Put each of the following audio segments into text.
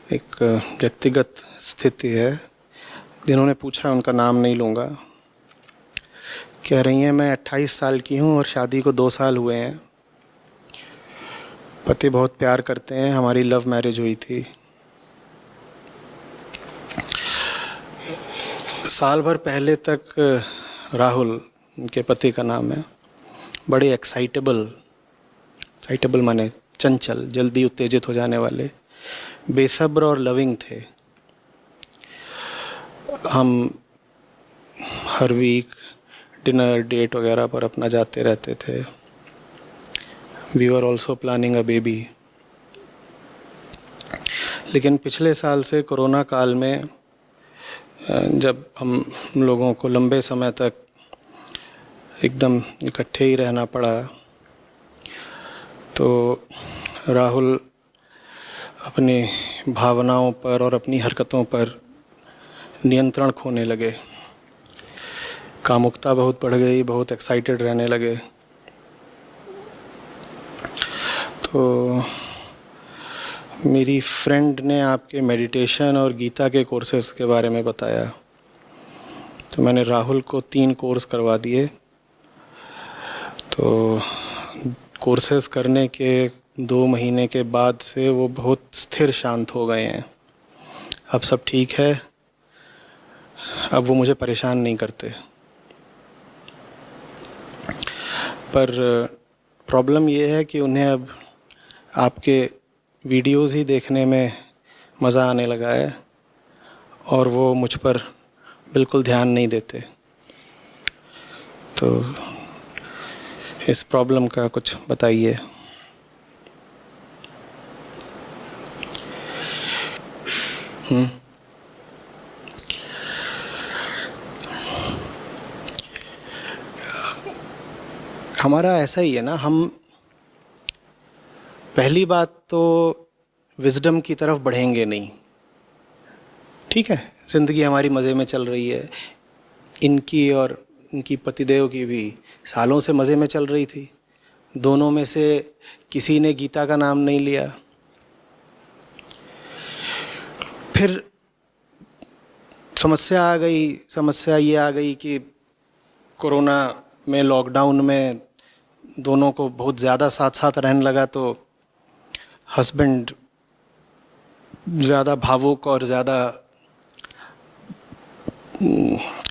एक व्यक्तिगत स्थिति है। जिन्होंने पूछा उनका नाम नहीं लूँगा। कह रही हैं मैं 28 साल की हूँ और शादी को 2 साल हुए हैं। पति बहुत प्यार करते हैं, हमारी लव मैरिज हुई थी। साल भर पहले तक राहुल, उनके पति का नाम है, बड़े एक्साइटेबल माने चंचल, जल्दी उत्तेजित हो जाने वाले, बेसब्र और लविंग थे। हम हर वीक डिनर डेट वगैरह पर अपना जाते रहते थे। We were also planning a baby. लेकिन पिछले साल से कोरोना काल में जब हम लोगों को लंबे समय तक एकदम इकट्ठे ही रहना पड़ा, तो राहुल अपनी भावनाओं पर और अपनी हरकतों पर नियंत्रण खोने लगे। कामुकता बहुत बढ़ गई, बहुत एक्साइटेड रहने लगे। तो मेरी फ्रेंड ने आपके मेडिटेशन और गीता के कोर्सेज़ के बारे में बताया, तो मैंने राहुल को 3 कोर्स करवा दिए। तो कोर्सेज़ करने के 2 महीने के बाद से वो बहुत स्थिर शांत हो गए हैं। अब सब ठीक है, अब वो मुझे परेशान नहीं करते। पर प्रॉब्लम ये है कि उन्हें अब आपके वीडियोज़ ही देखने में मज़ा आने लगा है और वो मुझ पर बिल्कुल ध्यान नहीं देते। तो इस प्रॉब्लम का कुछ बताइए। हमारा ऐसा ही है ना, हम पहली बात तो विजडम की तरफ बढ़ेंगे नहीं। ठीक है, ज़िंदगी हमारी मज़े में चल रही है, इनकी और इनकी पतिदेव की भी सालों से मज़े में चल रही थी। दोनों में से किसी ने गीता का नाम नहीं लिया। फिर समस्या ये आ गई कि कोरोना में, लॉकडाउन में दोनों को बहुत ज़्यादा साथ साथ रहने लगा, तो हस्बैंड ज़्यादा भावुक और ज़्यादा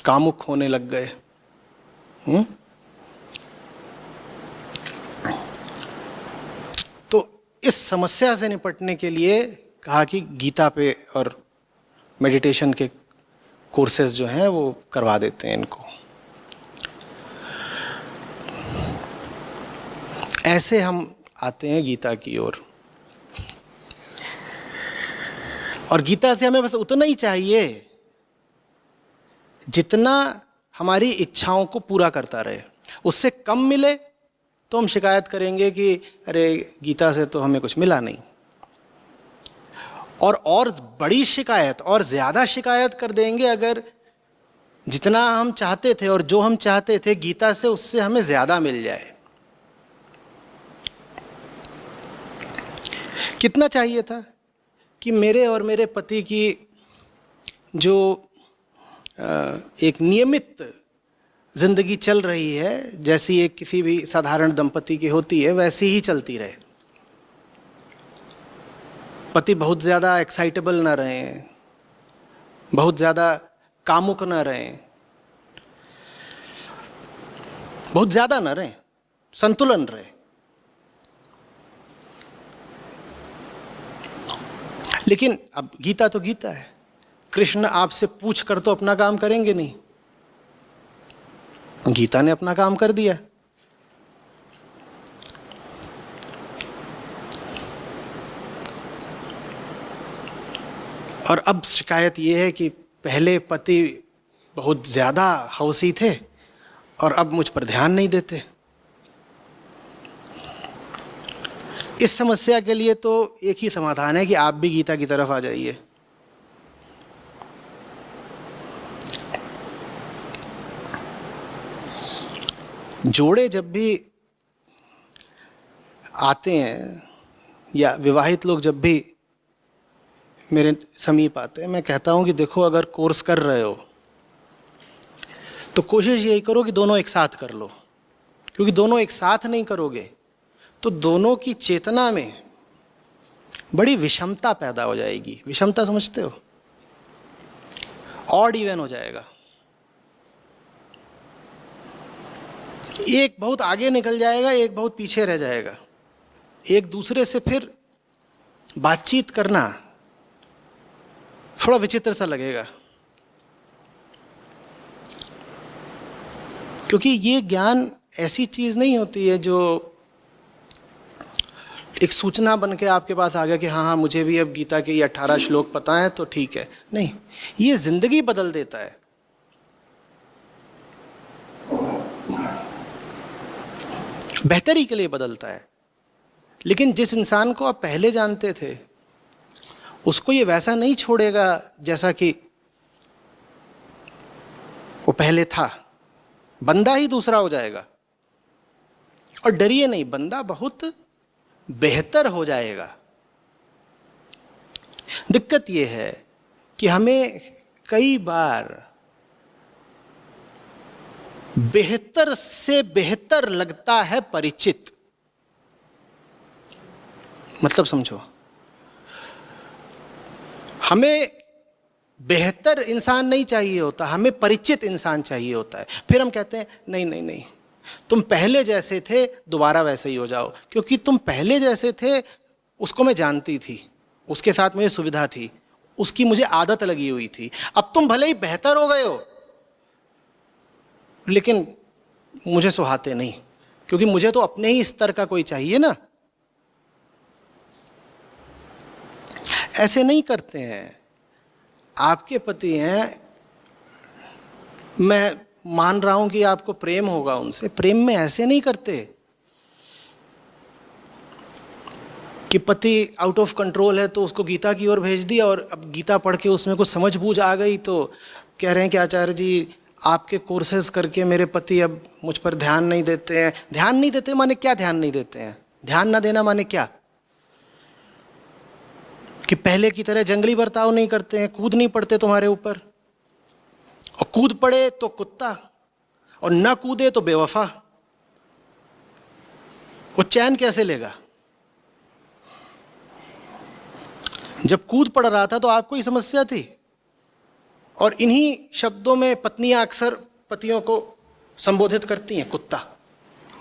कामुक होने लग गए। तो इस समस्या से निपटने के लिए कहा कि गीता पे और मेडिटेशन के कोर्सेज जो हैं वो करवा देते हैं इनको। ऐसे हम आते हैं गीता की ओर। और गीता से हमें बस उतना ही चाहिए जितना हमारी इच्छाओं को पूरा करता रहे। उससे कम मिले तो हम शिकायत करेंगे कि अरे गीता से तो हमें कुछ मिला नहीं। और बड़ी शिकायत और ज़्यादा शिकायत कर देंगे अगर जितना हम चाहते थे और जो हम चाहते थे गीता से उससे हमें ज़्यादा मिल जाए। कितना चाहिए था कि मेरे और मेरे पति की जो एक नियमित जिंदगी चल रही है, जैसी एक किसी भी साधारण दंपति की होती है, वैसी ही चलती रहे। पति बहुत ज़्यादा एक्साइटेबल ना रहे, बहुत ज़्यादा कामुक ना रहे, बहुत ज़्यादा ना रहे, संतुलन रहे। लेकिन अब गीता तो गीता है। कृष्ण आपसे पूछ कर तो अपना काम करेंगे नहीं। गीता ने अपना काम कर दिया। और अब शिकायत ये है कि पहले पति बहुत ज़्यादा हौसी थे और अब मुझ पर ध्यान नहीं देते। इस समस्या के लिए तो एक ही समाधान है कि आप भी गीता की तरफ आ जाइए। जोड़े जब भी आते हैं या विवाहित लोग जब भी मेरे समीप आते हैं, मैं कहता हूँ कि देखो अगर कोर्स कर रहे हो तो कोशिश यही करो कि दोनों एक साथ कर लो, क्योंकि दोनों एक साथ नहीं करोगे तो दोनों की चेतना में बड़ी विषमता पैदा हो जाएगी। विषमता समझते हो? ऑड इवन हो जाएगा। एक बहुत आगे निकल जाएगा, एक बहुत पीछे रह जाएगा। एक दूसरे से फिर बातचीत करना थोड़ा विचित्र सा लगेगा, क्योंकि ये ज्ञान ऐसी चीज नहीं होती है जो एक सूचना बन के आपके पास आ गया कि हाँ हाँ मुझे भी अब गीता के ये 18 श्लोक पता है तो ठीक है। नहीं, ये जिंदगी बदल देता है। बेहतरी के लिए बदलता है। लेकिन जिस इंसान को आप पहले जानते थे उसको ये वैसा नहीं छोड़ेगा जैसा कि वो पहले था। बंदा ही दूसरा हो जाएगा। और डरिए नहीं, बंदा बहुत बेहतर हो जाएगा। दिक्कत यह है कि हमें कई बार बेहतर से बेहतर लगता है परिचित। मतलब समझो, हमें बेहतर इंसान नहीं चाहिए होता, हमें परिचित इंसान चाहिए होता है। फिर हम कहते हैं नहीं नहीं नहीं, तुम पहले जैसे थे दोबारा वैसे ही हो जाओ, क्योंकि तुम पहले जैसे थे उसको मैं जानती थी, उसके साथ मुझे सुविधा थी, उसकी मुझे आदत लगी हुई थी। अब तुम भले ही बेहतर हो गए हो लेकिन मुझे सुहाते नहीं, क्योंकि मुझे तो अपने ही स्तर का कोई चाहिए ना। ऐसे नहीं करते हैं। आपके पति हैं, मैं मान रहा हूं कि आपको प्रेम होगा उनसे, प्रेम में ऐसे नहीं करते कि पति आउट ऑफ कंट्रोल है तो उसको गीता की ओर भेज दिया और अब गीता पढ़ के उसमें कुछ समझ बूझ आ गई तो कह रहे हैं कि आचार्य जी आपके कोर्सेज करके मेरे पति अब मुझ पर ध्यान नहीं देते हैं। ध्यान नहीं देते माने क्या? ध्यान नहीं देते हैं, ध्यान ना देना माने क्या? कि पहले की तरह जंगली बर्ताव नहीं करते हैं, कूद नहीं पड़ते तुम्हारे ऊपर, और कूद पड़े तो कुत्ता, और ना कूदे तो बेवफा। वो चैन कैसे लेगा? जब कूद पड़ रहा था तो आपको ही समस्या थी। और इन्हीं शब्दों में पत्नियां अक्सर पतियों को संबोधित करती हैं, कुत्ता।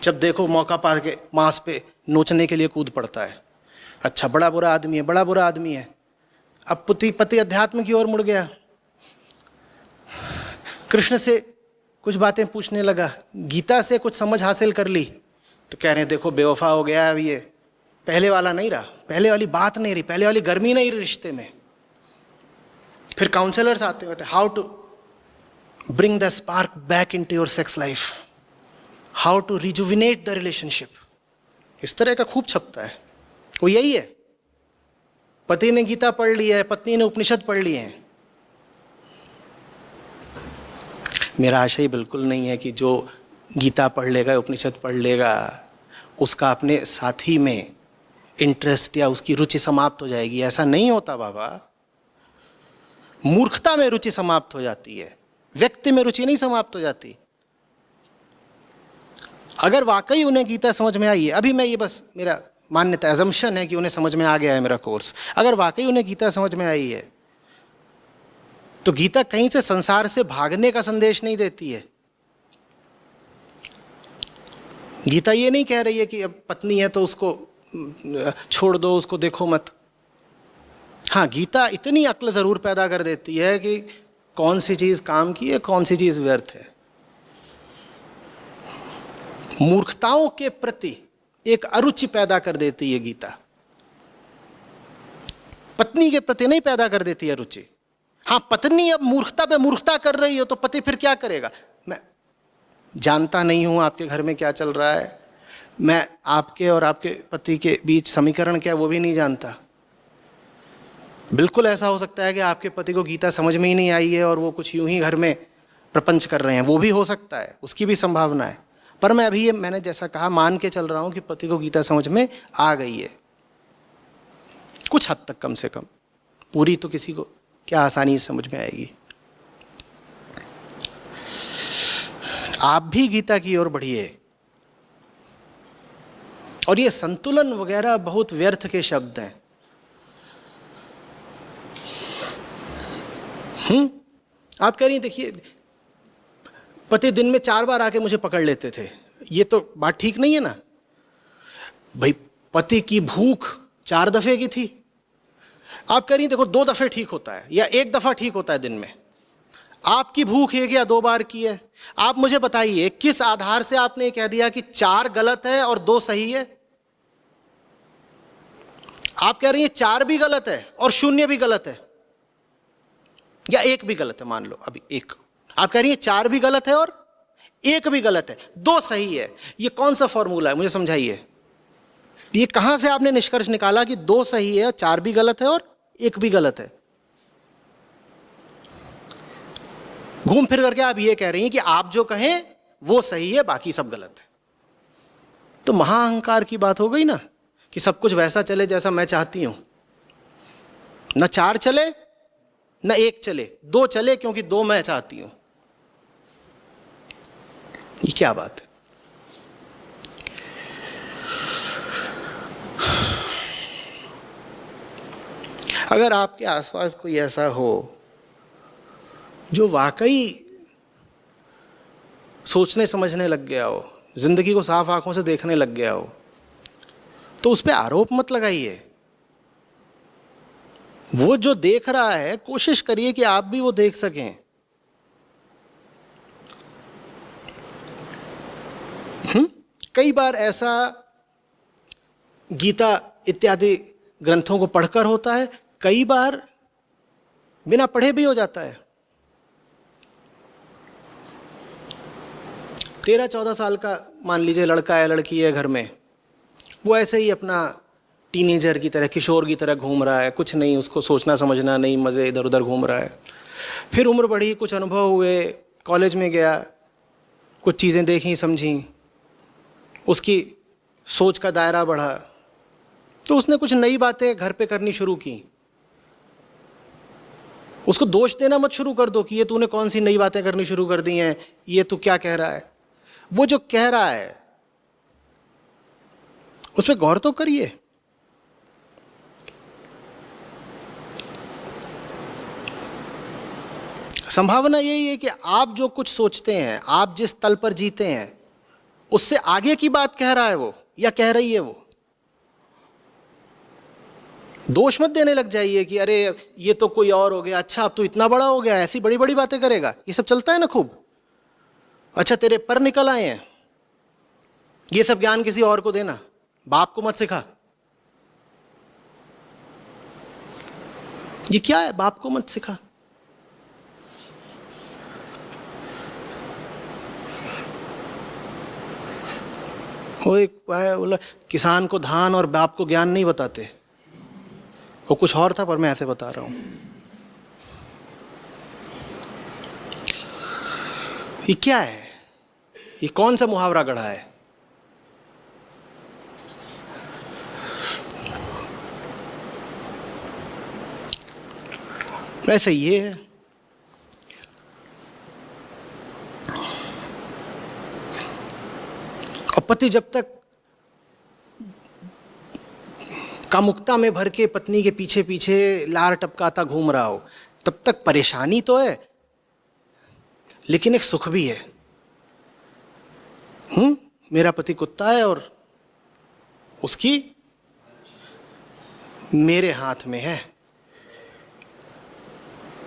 जब देखो मौका पा के मांस पे नोचने के लिए कूद पड़ता है। अच्छा, बड़ा बुरा आदमी है, बड़ा बुरा आदमी है। अब पति अध्यात्म की ओर मुड़ गया, कृष्ण से कुछ बातें पूछने लगा, गीता से कुछ समझ हासिल कर ली, तो कह रहे हैं देखो बेवफा हो गया अब, ये पहले वाला नहीं रहा, पहले वाली बात नहीं रही, पहले वाली गर्मी नहीं रही रिश्ते में। फिर काउंसलर्स आते होते, how to bring the spark back into your sex life, how to rejuvenate the relationship. इस तरह का खूब छपता है। वो यही है, पति ने गीता पढ़ ली है, पत्नी ने उपनिषद पढ़ लिए हैं। मेरा आशय बिल्कुल नहीं है कि जो गीता पढ़ लेगा, उपनिषद पढ़ लेगा, उसका अपने साथी में इंटरेस्ट या उसकी रुचि समाप्त हो जाएगी। ऐसा नहीं होता बाबा। मूर्खता में रुचि समाप्त हो जाती है, व्यक्ति में रुचि नहीं समाप्त हो जाती। अगर वाकई उन्हें गीता समझ में आई है, अभी मैं ये बस मेरा मान्यता एजम्पशन है कि उन्हें समझ में आ गया है मेरा कोर्स, अगर वाकई उन्हें गीता समझ में आई है तो गीता कहीं से संसार से भागने का संदेश नहीं देती है। गीता ये नहीं कह रही है कि अब पत्नी है तो उसको छोड़ दो, उसको देखो मत। हाँ, गीता इतनी अक्ल जरूर पैदा कर देती है कि कौन सी चीज काम की है, कौन सी चीज व्यर्थ है। मूर्खताओं के प्रति एक अरुचि पैदा कर देती है गीता, पत्नी के प्रति नहीं पैदा कर देती है रुचि। हाँ, पत्नी अब मूर्खता पे मूर्खता कर रही हो तो पति फिर क्या करेगा? मैं जानता नहीं हूं आपके घर में क्या चल रहा है, मैं आपके और आपके पति के बीच समीकरण क्या वो भी नहीं जानता। बिल्कुल ऐसा हो सकता है कि आपके पति को गीता समझ में ही नहीं आई है और वो कुछ यूं ही घर में प्रपंच कर रहे हैं, वो भी हो सकता है, उसकी भी संभावना है। पर मैं अभी ये मैंने जैसा कहा मान के चल रहा हूं कि पति को गीता समझ में आ गई है, कुछ हद तक कम से कम। पूरी तो किसी को क्या आसानी से समझ में आएगी। आप भी गीता की ओर बढ़िए। और ये संतुलन वगैरह बहुत व्यर्थ के शब्द हैं। आप कह रही हैं, देखिए पति दिन में 4 बार आके मुझे पकड़ लेते थे, ये तो बात ठीक नहीं है ना भाई। पति की भूख 4 दफे की थी। आप कह रही हैं देखो 2 दफे ठीक होता है या 1 दफा ठीक होता है दिन में। आपकी भूख 1 या 2 बार की है। आप मुझे बताइए किस आधार से आपने कह दिया कि 4 गलत है और 2 सही है। आप कह रही हैं 4 भी गलत है और 0 भी गलत है, या 1 भी गलत है, मान लो अभी 1। आप कह रही हैं 4 भी गलत है और 1 भी गलत है, 2 सही है। ये कौन सा फॉर्मूला है, मुझे समझाइए। ये कहां से आपने निष्कर्ष निकाला कि 2 सही है, 4 भी गलत है और 1 भी गलत है। घूम फिर करके आप ये कह रही हैं कि आप जो कहें वो सही है, बाकी सब गलत है। तो महाअहंकार की बात हो गई ना, कि सब कुछ वैसा चले जैसा मैं चाहती हूं। न 4 चले न 1 चले, 2 चले क्योंकि 2 मैं चाहती हूं। ये क्या बात है। अगर आपके आसपास कोई ऐसा हो जो वाकई सोचने समझने लग गया हो, जिंदगी को साफ आंखों से देखने लग गया हो, तो उस पर आरोप मत लगाइए। वो जो देख रहा है कोशिश करिए कि आप भी वो देख सकें। कई बार ऐसा गीता इत्यादि ग्रंथों को पढ़कर होता है, कई बार बिना पढ़े भी हो जाता है। 13-14 साल का मान लीजिए लड़का है, लड़की है घर में, वो ऐसे ही अपना टीनेजर की तरह, किशोर की तरह घूम रहा है, कुछ नहीं, उसको सोचना समझना नहीं, मज़े इधर उधर घूम रहा है। फिर उम्र बढ़ी, कुछ अनुभव हुए, कॉलेज में गया, कुछ चीज़ें देखी समझी, उसकी सोच का दायरा बढ़ा, तो उसने कुछ नई बातें घर पे करनी शुरू की। उसको दोष देना मत शुरू कर दो कि ये तूने कौन सी नई बातें करनी शुरू कर दी हैं, ये तू क्या कह रहा है। वो जो कह रहा है उस पर गौर तो करिए। संभावना यही है कि आप जो कुछ सोचते हैं, आप जिस तल पर जीते हैं, उससे आगे की बात कह रहा है वो या कह रही है वो। दोष मत देने लग जाइए कि अरे ये तो कोई और हो गया, अच्छा अब तो इतना बड़ा हो गया, ऐसी बड़ी बड़ी बातें करेगा। ये सब चलता है ना खूब। अच्छा तेरे पर निकल आए हैं, ये सब ज्ञान किसी और को देना, बाप को मत सिखा। ये क्या है, बाप को मत सिखा। वो एक बोला किसान को धान और बाप को ज्ञान नहीं बताते। वो कुछ और था पर मैं ऐसे बता रहा हूं। ये क्या है, ये कौन सा मुहावरा गढ़ा है। वैसे ये है, और पति जब तक कामुकता में भर के पत्नी के पीछे पीछे लार टपकाता घूम रहा हो, तब तक परेशानी तो है लेकिन एक सुख भी है। मेरा पति कुत्ता है और उसकी मेरे हाथ में है।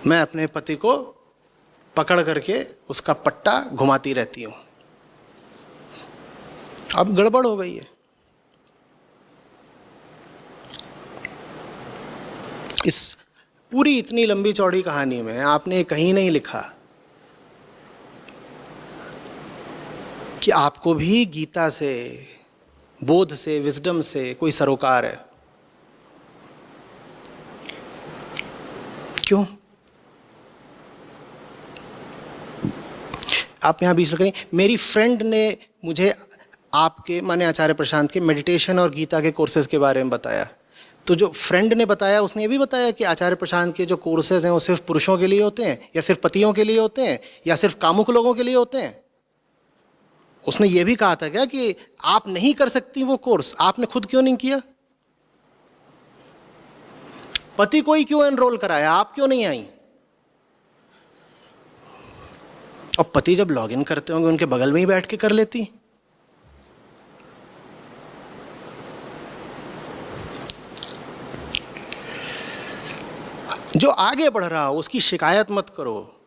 मैं अपने पति को पकड़ करके उसका पट्टा घुमाती रहती हूं। अब गड़बड़ हो गई है। इस पूरी इतनी लंबी चौड़ी कहानी में आपने कहीं नहीं लिखा कि आपको भी गीता से, बोध से, विजडम से कोई सरोकार है। क्यों? आप यहां बीच करें। मेरी फ्रेंड ने मुझे आपके, माने आचार्य प्रशांत के मेडिटेशन और गीता के कोर्सेज के बारे में बताया। तो जो फ्रेंड ने बताया उसने ये भी बताया कि आचार्य प्रशांत के जो कोर्सेज हैं वो सिर्फ पुरुषों के लिए होते हैं, या सिर्फ पतियों के लिए होते हैं, या सिर्फ कामुक लोगों के लिए होते हैं? उसने ये भी कहा था क्या कि आप नहीं कर सकती वो कोर्स, आपने खुद क्यों नहीं किया? पति को ही क्यों एनरोल कराया, आप क्यों नहीं आई? और पति जब लॉगिन करते होंगे उनके बगल में ही बैठ के कर लेती। जो आगे बढ़ रहा हो उसकी शिकायत मत करो,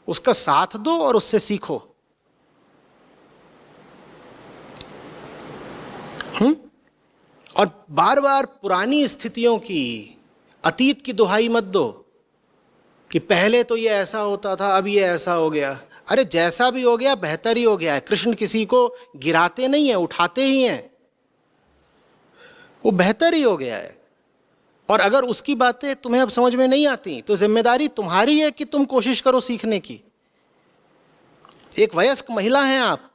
उसका साथ दो और उससे सीखो। और बार बार पुरानी स्थितियों की, अतीत की दुहाई मत दो कि पहले तो ये ऐसा होता था अब ये ऐसा हो गया। अरे जैसा भी हो गया बेहतर ही हो गया है। कृष्ण किसी को गिराते नहीं है, उठाते ही हैं। वो बेहतर ही हो गया है। और अगर उसकी बातें तुम्हें अब समझ में नहीं आती तो जिम्मेदारी तुम्हारी है कि तुम कोशिश करो सीखने की। एक वयस्क महिला हैं आप,